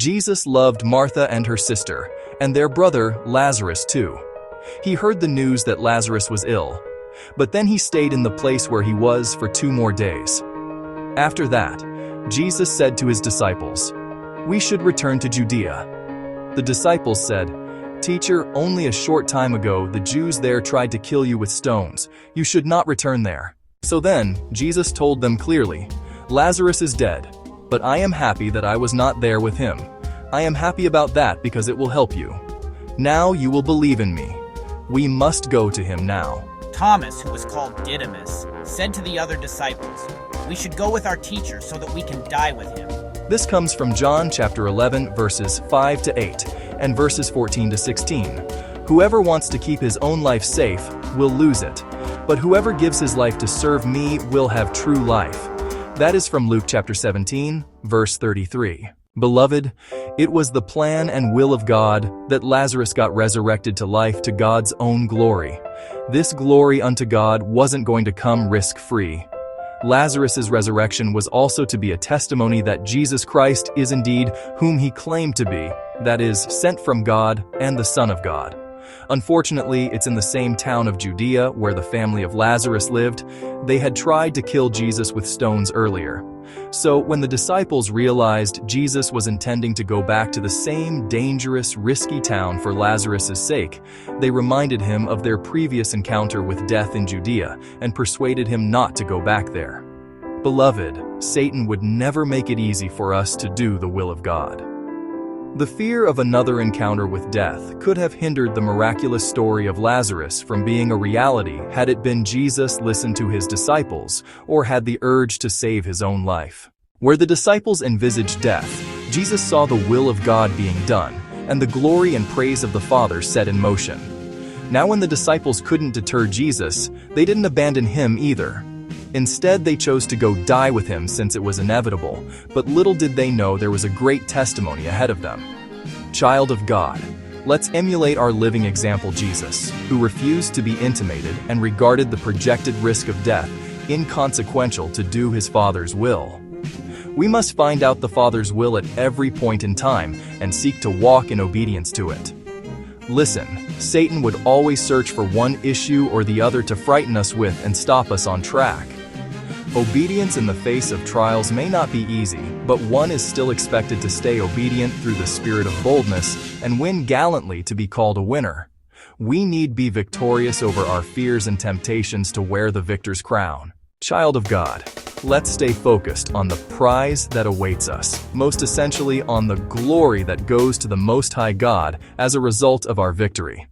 Jesus loved Martha and her sister, and their brother Lazarus too. He heard the news that Lazarus was ill, but then he stayed in the place where he was for 2 more days. After that, Jesus said to his disciples, "We should return to Judea." The disciples said, "Teacher, only a short time ago the Jews there tried to kill you with stones. You should not return there." So then, Jesus told them clearly, "Lazarus is dead, but I am happy that I was not there with him. I am happy about that because it will help you. Now you will believe in me. We must go to him now." Thomas, who was called Didymus, said to the other disciples, "We should go with our teacher so that we can die with him." This comes from John chapter 11 verses 5 to 8 and verses 14 to 16. "Whoever wants to keep his own life safe will lose it, but whoever gives his life to serve me will have true life." That is from Luke chapter 17 verse 33. Beloved, it was the plan and will of God that Lazarus got resurrected to life to God's own glory. This glory unto God wasn't going to come risk-free. Lazarus's resurrection was also to be a testimony that Jesus Christ is indeed whom he claimed to be, that is, sent from God and the Son of God. Unfortunately, it's in the same town of Judea where the family of Lazarus lived. They had tried to kill Jesus with stones earlier. So when the disciples realized Jesus was intending to go back to the same dangerous, risky town for Lazarus' sake, they reminded him of their previous encounter with death in Judea and persuaded him not to go back there. Beloved, Satan would never make it easy for us to do the will of God. The fear of another encounter with death could have hindered the miraculous story of Lazarus from being a reality had it been Jesus listened to his disciples or had the urge to save his own life. Where the disciples envisaged death, Jesus saw the will of God being done and the glory and praise of the Father set in motion. Now when the disciples couldn't deter Jesus, they didn't abandon him either. Instead, they chose to go die with him since it was inevitable, but little did they know there was a great testimony ahead of them. Child of God, let's emulate our living example Jesus, who refused to be intimated and regarded the projected risk of death inconsequential to do his Father's will. We must find out the Father's will at every point in time and seek to walk in obedience to it. Listen, Satan would always search for one issue or the other to frighten us with and stop us on track. Obedience in the face of trials may not be easy, but one is still expected to stay obedient through the spirit of boldness and win gallantly to be called a winner. We need be victorious over our fears and temptations to wear the victor's crown. Child of God, let's stay focused on the prize that awaits us, most essentially on the glory that goes to the Most High God as a result of our victory.